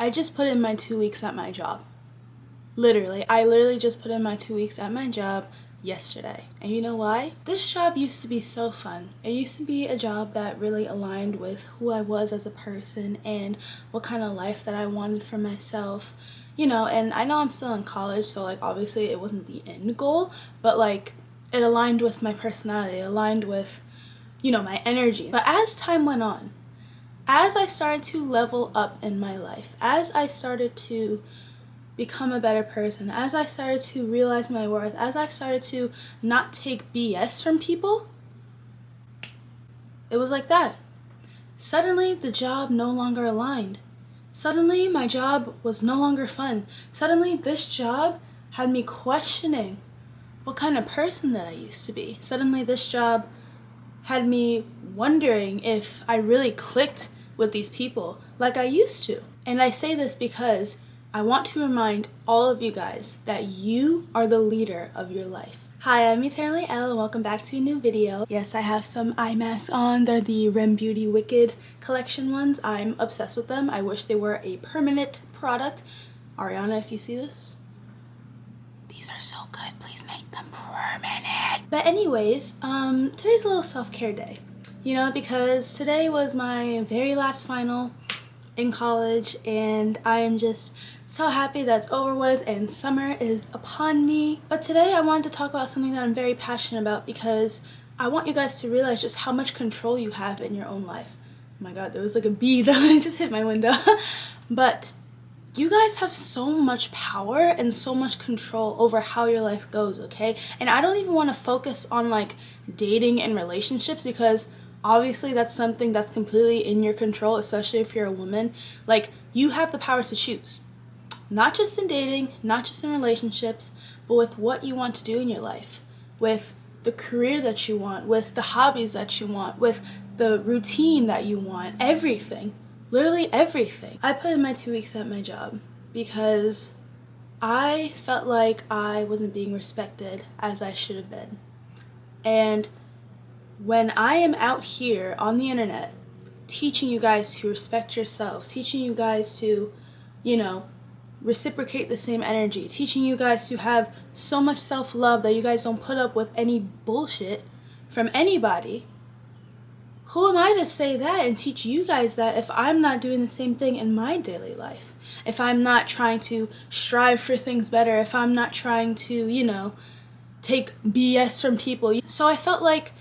I just put in my 2 weeks at my job. Literally, I literally just put in my 2 weeks at my job yesterday. And you know why? This job used to be so fun. It used to be a job that really aligned with who I was as a person and what kind of life that I wanted for myself. And I know I'm still in college, so like obviously it wasn't the end goal, but like it aligned with my personality, it aligned with, my energy. But as time went on, as I started to level up in my life, as I started to become a better person, as I started to realize my worth, as I started to not take BS from people, it was like that. Suddenly, the job no longer aligned. Suddenly, my job was no longer fun. Suddenly, this job had me questioning what kind of person that I used to be. Suddenly, this job had me wondering if I really clicked with these people like I used to. And I say this because I want to remind all of you guys that you are the leader of your life. Hi, I'm Eternally Elle and welcome back to a new video. Yes, I have some eye masks on. They're the Rem Beauty Wicked collection ones. I'm obsessed with them. I wish they were a permanent product. Ariana, if you see this, these are so good. Please make them permanent. But anyways, today's a little self-care day. Because today was my very last final in college and I am just so happy that's over with and summer is upon me. But today I wanted to talk about something that I'm very passionate about because I want you guys to realize just how much control you have in your own life. Oh my god, there was like a bee that just hit my window. But you guys have so much power and so much control over how your life goes, okay? And I don't even want to focus on like dating and relationships because obviously that's something that's completely in your control, especially if you're a woman. Like, you have the power to choose. Not just in dating, not just in relationships, but with what you want to do in your life. With the career that you want, with the hobbies that you want, with the routine that you want, everything. Literally everything. I put in my 2 weeks at my job because I felt like I wasn't being respected as I should have been. And when I am out here on the internet teaching you guys to respect yourselves, teaching you guys to, reciprocate the same energy, teaching you guys to have so much self-love that you guys don't put up with any bullshit from anybody, who am I to say that and teach you guys that if I'm not doing the same thing in my daily life? If I'm not trying to strive for things better, if I'm not trying to, take BS from people. So I felt like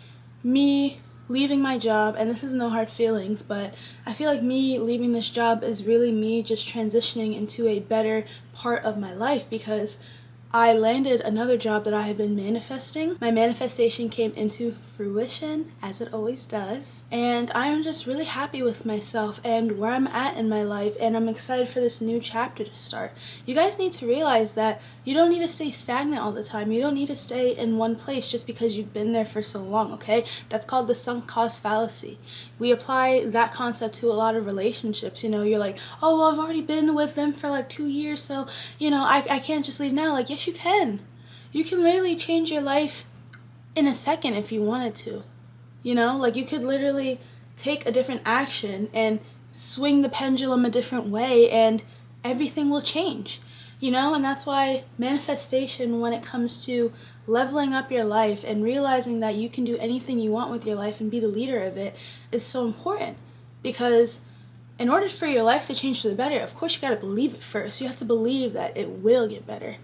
me leaving my job, and this is no hard feelings, but I feel like me leaving this job is really me just transitioning into a better part of my life because I landed another job that I had been manifesting. My manifestation came into fruition, as it always does, and I am just really happy with myself and where I'm at in my life, and I'm excited for this new chapter to start. You guys need to realize that you don't need to stay stagnant all the time. You don't need to stay in one place just because you've been there for so long, okay? That's called the sunk cost fallacy. We apply that concept to a lot of relationships. You're like, oh, well, I've already been with them for like 2 years, so, I can't just leave now. Like, yes, you can. You can literally change your life in a second if you wanted to. Like you could literally take a different action and swing the pendulum a different way and everything will change. And that's why manifestation, when it comes to leveling up your life and realizing that you can do anything you want with your life and be the leader of it, is so important. Because in order for your life to change for the better, of course you gotta believe it first. You have to believe that it will get better.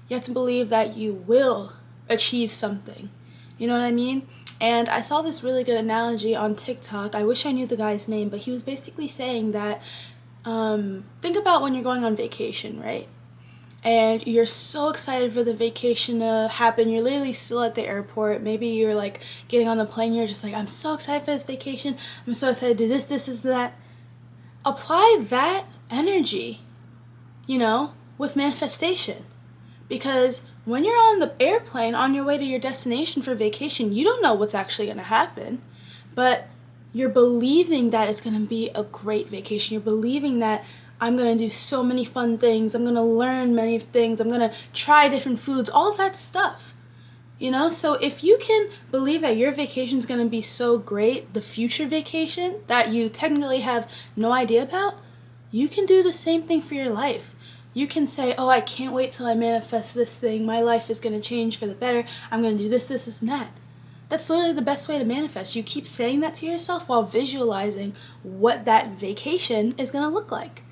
You have to believe that you will achieve something. You know what I mean? And I saw this really good analogy on TikTok. I wish I knew the guy's name, but he was basically saying that think about when you're going on vacation, right? And you're so excited for the vacation to happen. You're literally still at the airport. Maybe you're like getting on the plane. You're just like, I'm so excited for this vacation. I'm so excited to do this, that. Apply that energy, with manifestation. Because when you're on the airplane on your way to your destination for vacation, you don't know what's actually going to happen. But you're believing that it's going to be a great vacation. You're believing that I'm going to do so many fun things. I'm going to learn many things. I'm going to try different foods, all that stuff. So if you can believe that your vacation is going to be so great, the future vacation that you technically have no idea about, you can do the same thing for your life. You can say, oh, I can't wait till I manifest this thing. My life is going to change for the better. I'm going to do this, this, this, and that. That's literally the best way to manifest. You keep saying that to yourself while visualizing what that vacation is going to look like.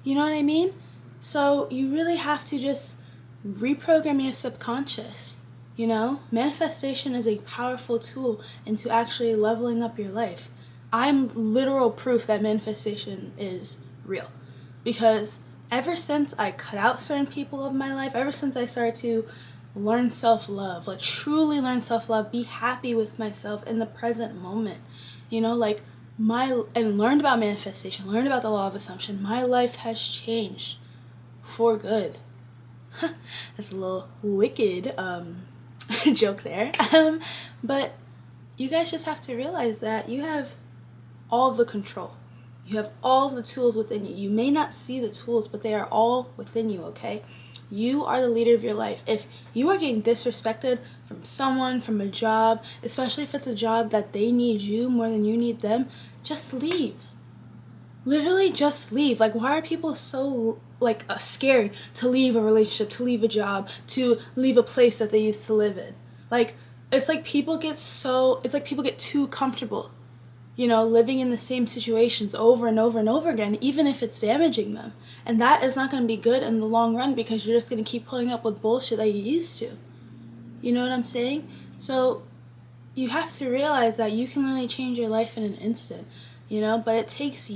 You know what I mean? So you really have to just reprogram your subconscious. You know, manifestation is a powerful tool into actually leveling up your life. I'm literal proof that manifestation is real. Because ever since I cut out certain people of my life, ever since I started to learn self-love, like truly learn self-love, be happy with myself in the present moment, you know, like and learned about manifestation, learned about the law of assumption, my life has changed for good. That's a little wicked joke there. But you guys just have to realize that you have all the control. You have all the tools within you. You may not see the tools, but they are all within you, okay? You are the leader of your life. If you are getting disrespected from someone, from a job, especially if it's a job that they need you more than you need them, just leave. Literally just leave. Like, why are people so scared to leave a relationship, to leave a job, to leave a place that they used to live in? Like, it's like people get too comfortable, you know, living in the same situations over and over and over again, even if it's damaging them. And that is not going to be good in the long run, because you're just going to keep putting up with bullshit that you used to. You know what I'm saying? So you have to realize that you can really change your life in an instant, you know, but it takes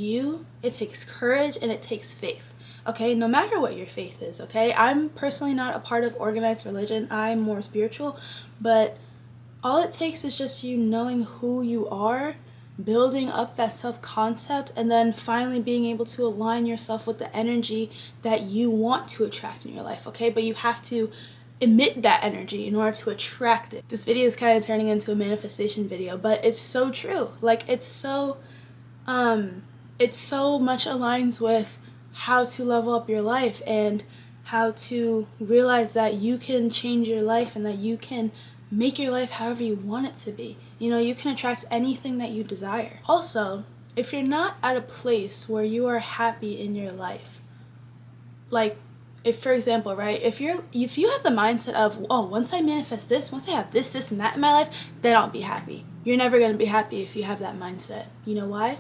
courage, and it takes faith. Okay, no matter what your faith is, okay? I'm personally not a part of organized religion. I'm more spiritual, but all it takes is just you knowing who you are, building up that self-concept, and then finally being able to align yourself with the energy that you want to attract in your life, okay? But you have to emit that energy in order to attract it. This video is kind of turning into a manifestation video, but it's so true. Like, it so much aligns with how to level up your life and how to realize that you can change your life and that you can make your life however you want it to be. You know, you can attract anything that you desire. Also, if you're not at a place where you are happy in your life, like, if, for example, right, if you have the mindset of, oh, once I manifest this, once I have this, this, and that in my life, then I'll be happy. You're never going to be happy if you have that mindset. You know why?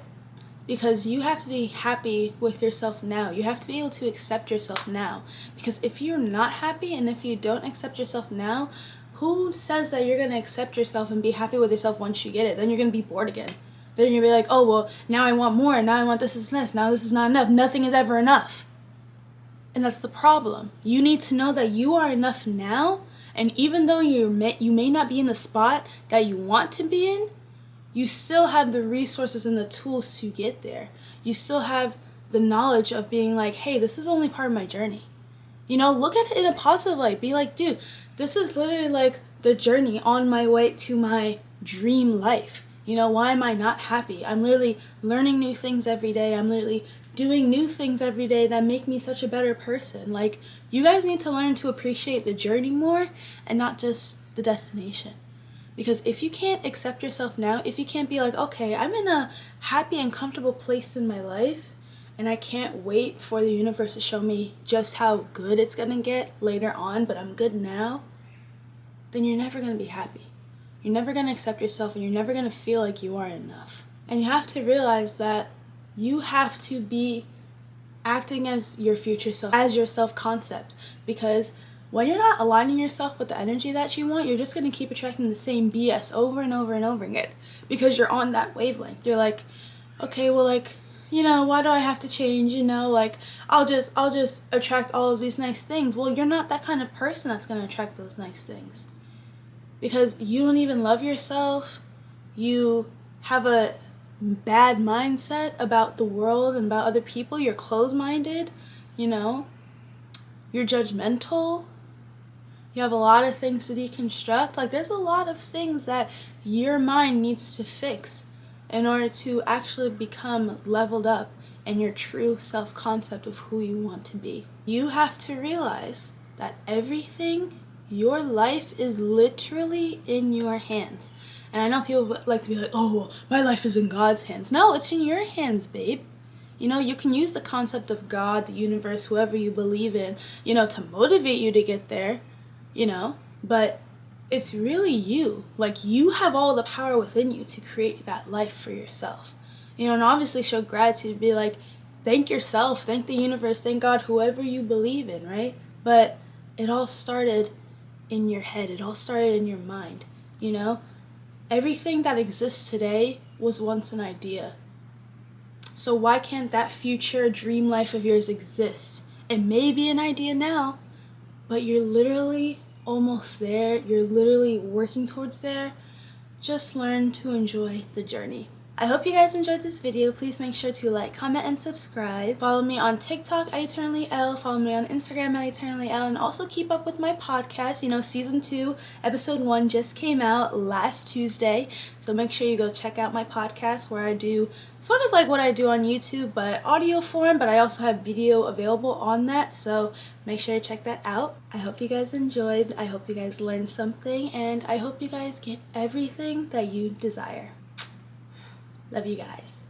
Because you have to be happy with yourself now. You have to be able to accept yourself now. Because if you're not happy and if you don't accept yourself now, who says that you're going to accept yourself and be happy with yourself once you get it? Then you're going to be bored again. Then you're going to be like, oh, well, now I want more. Now I want this and this. Now this is not enough. Nothing is ever enough. And that's the problem. You need to know that you are enough now. And even though you may not be in the spot that you want to be in, you still have the resources and the tools to get there. You still have the knowledge of being like, hey, this is only part of my journey. You know, look at it in a positive light. Be like, dude, this is literally like the journey on my way to my dream life. You know, why am I not happy? I'm literally learning new things every day. I'm literally doing new things every day that make me such a better person. Like, you guys need to learn to appreciate the journey more and not just the destination. Because if you can't accept yourself now, if you can't be like, okay, I'm in a happy and comfortable place in my life, and I can't wait for the universe to show me just how good it's going to get later on, but I'm good now, then you're never going to be happy. You're never going to accept yourself, and you're never going to feel like you are enough. And you have to realize that you have to be acting as your future self, as your self-concept, because when you're not aligning yourself with the energy that you want, you're just going to keep attracting the same BS over and over and over again, because you're on that wavelength. You're like, okay, well, like, you know, why do I have to change? You know, like, I'll just attract all of these nice things. Well, you're not that kind of person that's going to attract those nice things, because you don't even love yourself. You have a bad mindset about the world and about other people. You're closed-minded, you know. You're judgmental. You have a lot of things to deconstruct. Like, there's a lot of things that your mind needs to fix in order to actually become leveled up in your true self-concept of who you want to be. You have to realize that everything, your life is literally in your hands. And I know people like to be like, oh, well, my life is in God's hands. No, it's in your hands, babe. You know, you can use the concept of God, the universe, whoever you believe in, you know, to motivate you to get there, you know, but it's really you. Like, you have all the power within you to create that life for yourself. You know, and obviously show gratitude, be like, thank yourself, thank the universe, thank God, whoever you believe in, right? But it all started in your head. It all started in your mind, you know? Everything that exists today was once an idea. So why can't that future dream life of yours exist? It may be an idea now, but you're literally almost there. You're literally working towards there. Just learn to enjoy the journey. I hope you guys enjoyed this video. Please make sure to like, comment, and subscribe. Follow me on TikTok at EternallyL. Follow me on Instagram at EternallyL. And also keep up with my podcast. You know, season 2, episode 1 just came out last Tuesday. So make sure you go check out my podcast where I do sort of like what I do on YouTube, but audio form. But I also have video available on that. So make sure to check that out. I hope you guys enjoyed. I hope you guys learned something. And I hope you guys get everything that you desire. Love you guys.